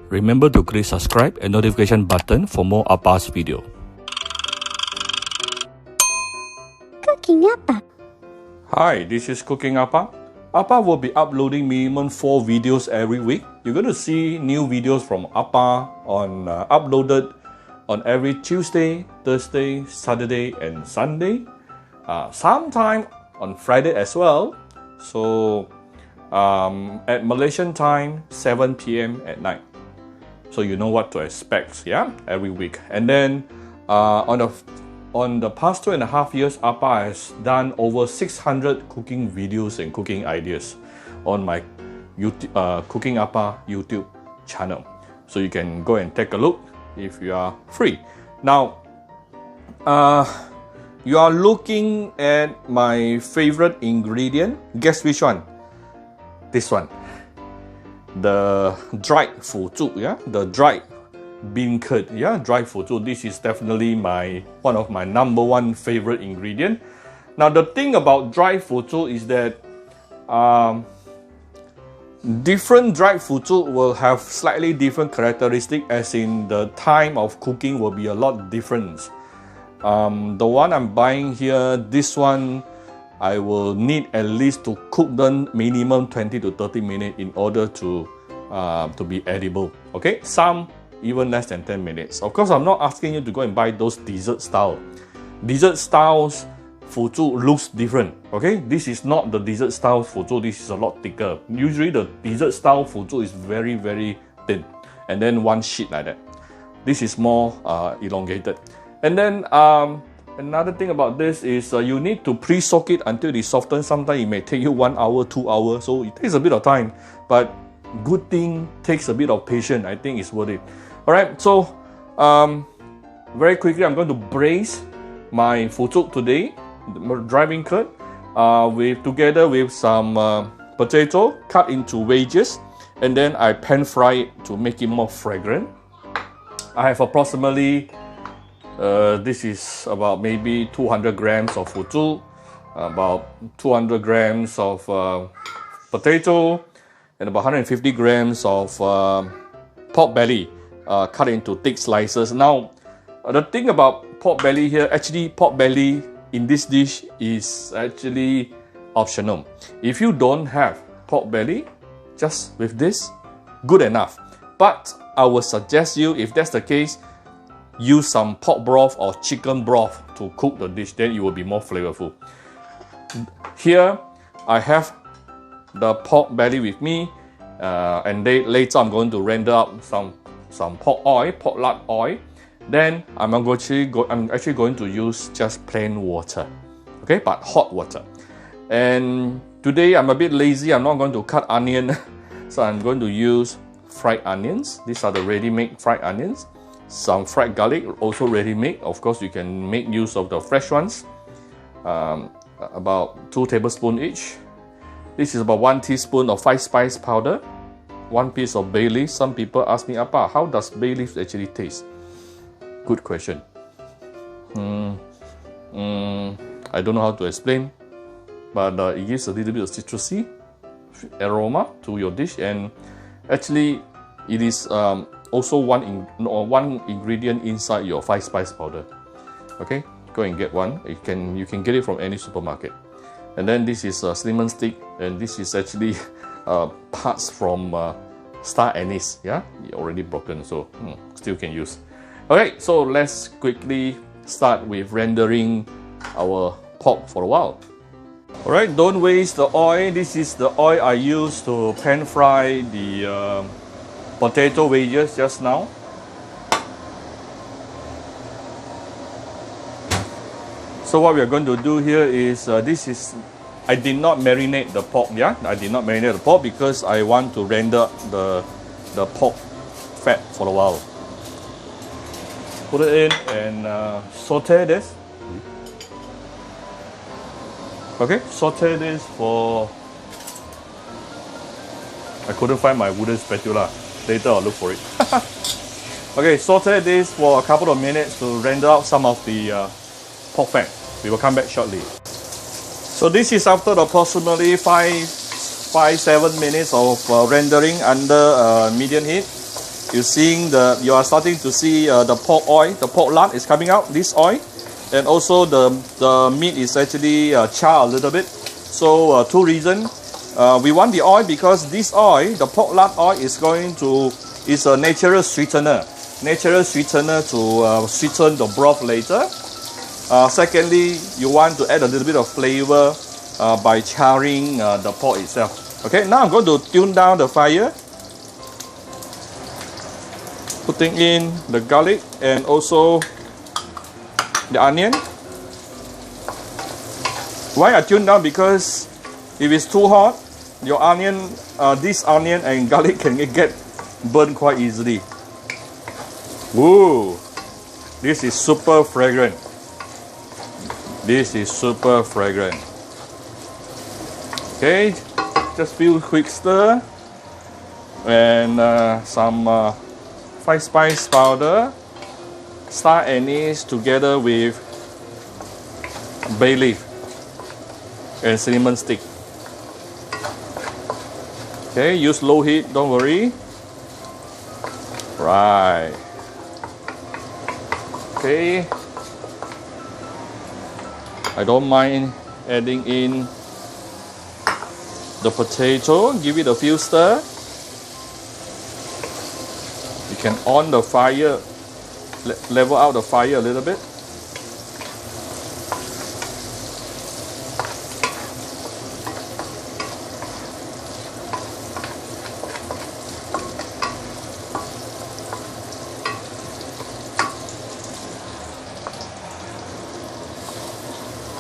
Remember to click subscribe and notification button for more Appa's video. Cooking Appa. Hi, this is Cooking Appa. Appa will be uploading minimum 4 videos every week. You're going to see new videos from Appa uploaded on every Tuesday, Thursday, Saturday and Sunday. Sometime on Friday as well. So at Malaysian time, 7 p.m. at night. So you know what to expect, yeah, every week. And then on the past 2.5 years, Appa has done over 600 cooking videos and cooking ideas on my YouTube, Cooking Appa YouTube channel. So you can go and take a look if you are free. Now, you are looking at my favorite ingredient. Guess which one? This one. The dried Fuzhuk, yeah? The dried beancurd, yeah? Dried Fuzhuk. This is definitely one of my #1 favorite ingredient. Now, the thing about dried Fuzhuk is that different dried Fuzhuk will have slightly different characteristic, as in the time of cooking will be a lot different. The one I'm buying here, this one, I will need at least to cook them minimum 20 to 30 minutes in order to be edible. Okay, some even less than 10 minutes. Of course, I'm not asking you to go and buy those dessert style. Dessert styles Fuzhuk looks different. Okay, this is not the dessert style Fuzhuk. This is a lot thicker. Usually, the dessert style Fuzhuk is very, very thin, and then one sheet like that. This is more elongated. And then another thing about this is you need to pre-soak it until it softens. Sometimes it may take you 1 hour, 2 hours, so it takes a bit of time. But good thing takes a bit of patience. I think it's worth it. All right, so very quickly, I'm going to braise my Fuzhuk today, dry beancurd, together with some potato cut into wedges, and then I pan fry it to make it more fragrant. I have approximately this is about maybe 200 grams of Fuzhuk, about 200 grams of potato, and about 150 grams of pork belly cut into thick slices. Now, the thing about pork belly here, actually pork belly in this dish is actually optional. If you don't have pork belly, just with this, good enough. But I would suggest you, if that's the case, use some pork broth or chicken broth to cook the dish, then it will be more flavorful. Here, I have the pork belly with me, and later I'm going to render up some pork oil, pork lard oil. Then I'm actually going to use just plain water, okay, but hot water. And today I'm a bit lazy. I'm not going to cut onion, so I'm going to use fried onions. These are the ready-made fried onions. Some fried garlic, also ready-made. Of course, you can make use of the fresh ones. About 2 tablespoons each. This is about 1 teaspoon of 5-spice powder. 1 piece of bay leaf. Some people ask me, Appa, how does bay leaf actually taste? Good question. I don't know how to explain, but it gives a little bit of citrusy aroma to your dish, and actually, it is also one ingredient inside your 5-spice powder. Okay, go and get one. You can get it from any supermarket. And then this is a cinnamon stick, and this is actually parts from star anise. Yeah, already broken, so still can use. Okay, so let's quickly start with rendering our pork for a while. All right, don't waste the oil. This is the oil I used to pan fry the potato wedges just now. So what we are going to do here is, I did not marinate the pork, yeah? I did not marinate the pork because I want to render the pork fat for a while. Put it in and saute this. Okay, saute this for... I couldn't find my wooden spatula. Later I'll look for it. Okay, saute this for a couple of minutes to render out some of the pork fat. We will come back shortly. So this is after approximately 5-7 minutes of rendering under medium heat. you are starting to see the pork oil, the pork lard is coming out, this oil. And also the meat is actually charred a little bit. So two reasons. We want the oil because this oil, the pork lard oil, is a natural sweetener. Natural sweetener to sweeten the broth later. Secondly, you want to add a little bit of flavor by charring the pork itself. Okay, now I'm going to tune down the fire. Putting in the garlic and also the onion. Why I tune down? Because if it's too hot, your onion, this onion and garlic can get burned quite easily. Ooh, this is super fragrant. This is super fragrant. Okay, just few quick stir and some five spice powder, star anise together with bay leaf and cinnamon stick. Okay, use low heat, don't worry. Right. Okay. I don't mind adding in the potato, give it a few stir. You can on the fire, level out the fire a little bit.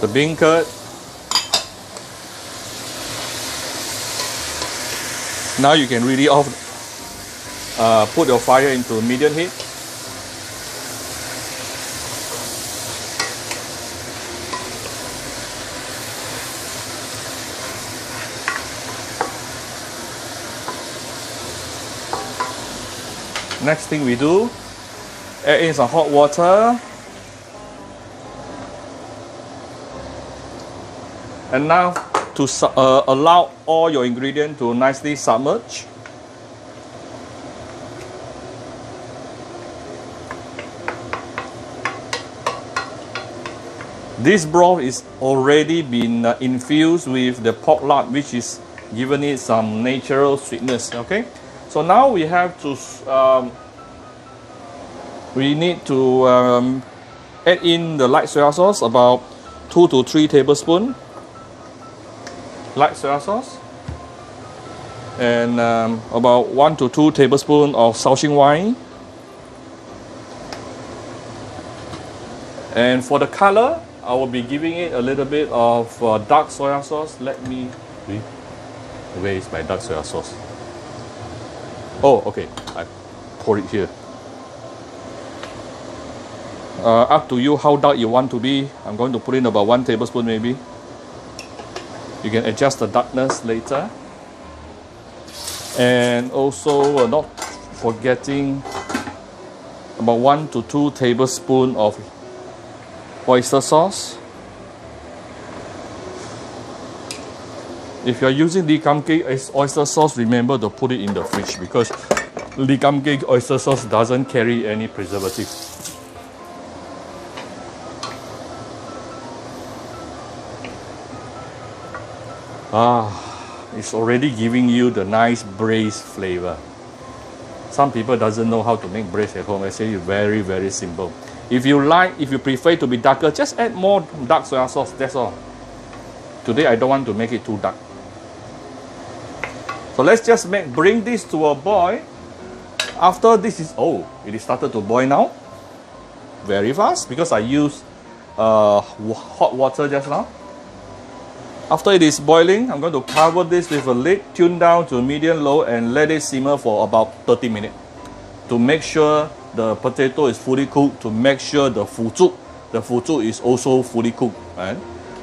The beancurd. Now you can really put your fire into medium heat. Next thing we do, add in some hot water. And now to allow all your ingredients to nicely submerge. This broth is already been infused with the pork lard, which is giving it some natural sweetness. Okay, so now we have to add in the light soy sauce, about 2 to 3 tablespoons. Light soy sauce, and about 1 to 2 tablespoons of Shaoxing wine. And for the color, I will be giving it a little bit of dark soy sauce. Let me see. Where is my dark soy sauce? Oh, okay. I pour it here. Up to you how dark you want to be. I'm going to put in about 1 tablespoon maybe. You can adjust the darkness later. And also not forgetting about 1 to 2 tablespoons of oyster sauce. If you're using Lee Kum Kee oyster sauce, remember to put it in the fridge because Lee Kum Kee oyster sauce doesn't carry any preservative. It's already giving you the nice braised flavor. Some people doesn't know how to make braised at home. I say it's very, very simple. If you prefer to be darker, just add more dark soy sauce, that's all. Today I don't want to make it too dark. So let's just bring this to a boil. After this is, it is started to boil now. Very fast because I used hot water just now. After it is boiling, I'm going to cover this with a lid, tune down to medium-low and let it simmer for about 30 minutes. To make sure the potato is fully cooked, to make sure the Fuzhuk is also fully cooked.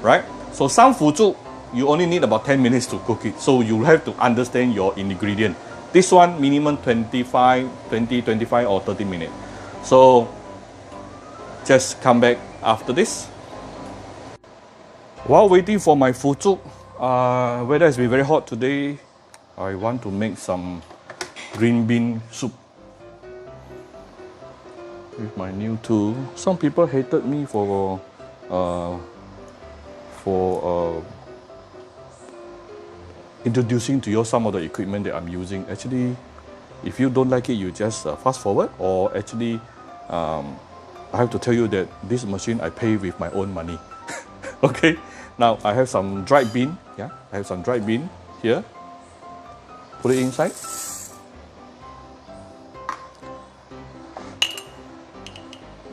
Right? So some Fuzhuk, you only need about 10 minutes to cook it. So you have to understand your ingredient. This one, minimum 20, 25 or 30 minutes. So just come back after this. While waiting for my Fuzhuk, weather has been very hot today. I want to make some green bean soup. with my new tool. Some people hated me for introducing to you some of the equipment that I'm using. Actually, if you don't like it, you just fast forward, or actually I have to tell you that this machine I pay with my own money. Okay, now I have some dried bean. Yeah, I have some dried bean here. Put it inside.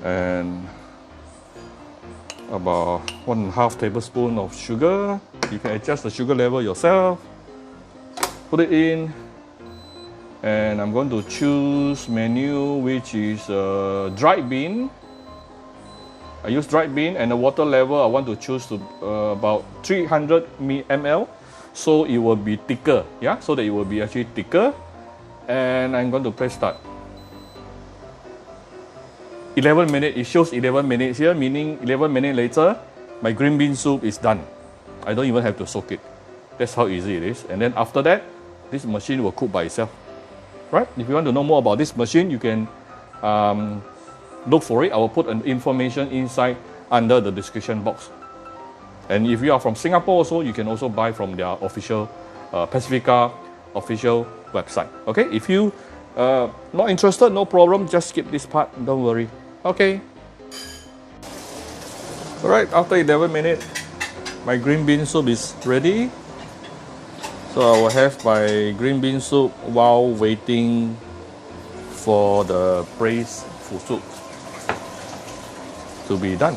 And about 1.5 tablespoons of sugar. You can adjust the sugar level yourself. Put it in, and I'm going to choose menu, which is dried bean. I use dried bean, and the water level I want to choose to about 300 ml, so it will be thicker. Yeah, so that it will be actually thicker. And I'm going to press start. 11 minutes. It shows 11 minutes here, meaning 11 minutes later, my green bean soup is done. I don't even have to soak it. That's how easy it is. And then after that, this machine will cook by itself. Right? If you want to know more about this machine, you can look for it. I will put an information inside under the description box. And if you are from Singapore also, you can also buy from their official Pacifica official website. Okay? If you not interested, no problem. Just skip this part. Don't worry. Okay. Alright, after 11 minutes, my green bean soup is ready. So I will have my green bean soup while waiting for the braised Fuzhuk to be done.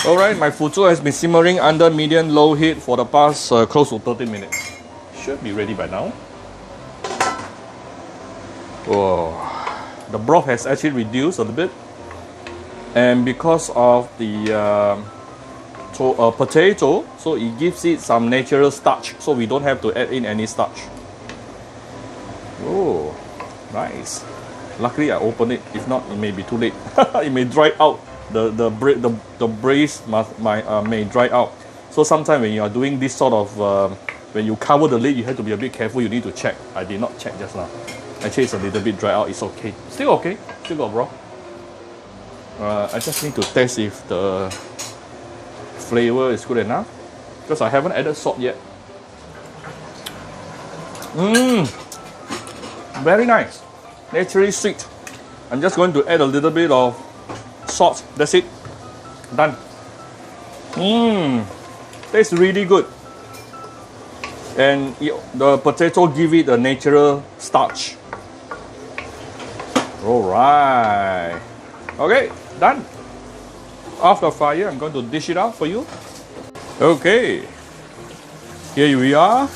Alright, my Fuzhuk has been simmering under medium-low heat for the past close to 30 minutes. Should be ready by now. Whoa. The broth has actually reduced a little bit. And because of the potato, so it gives it some natural starch, so we don't have to add in any starch. Oh, nice. Luckily I opened it, if not it may be too late. It may dry out. The braise may dry out. So sometimes when you are doing this sort of when you cover the lid, you have to be a bit careful. You need to check. I did not check just now. Actually it's a little bit dry out. It's okay, still okay, still got broth. I just need to test if the flavor is good enough, because I haven't added salt yet. Very nice, naturally sweet. I'm just going to add a little bit of salt. That's it. Done. Tastes really good. And the potato give it a natural starch. Alright. Okay, done. Off the fire, I'm going to dish it out for you. Okay. Here we are.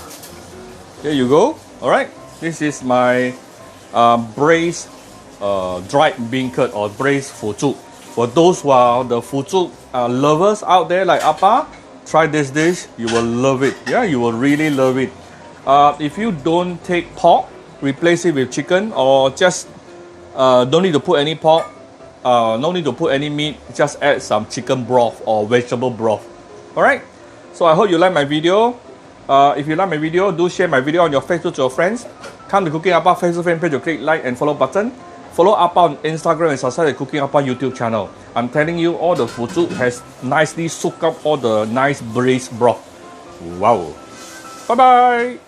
Here you go. Alright. This is my braised dried beancurd or braised Fuzhuk. For those who are the Fuzhuk lovers out there like Appa, try this dish. You will love it. Yeah, you will really love it. If you don't take pork, replace it with chicken, or just don't need to put any pork, no need to put any meat, just add some chicken broth or vegetable broth. Alright, so I hope you like my video. If you like my video, do share my video on your Facebook to your friends. Come to Cooking Appa Facebook fan page to click like and follow button. Follow Appa on Instagram and subscribe to Cooking Appa YouTube channel. I'm telling you, all the Fuzhuk has nicely soaked up all the nice braised broth. Wow. Bye bye.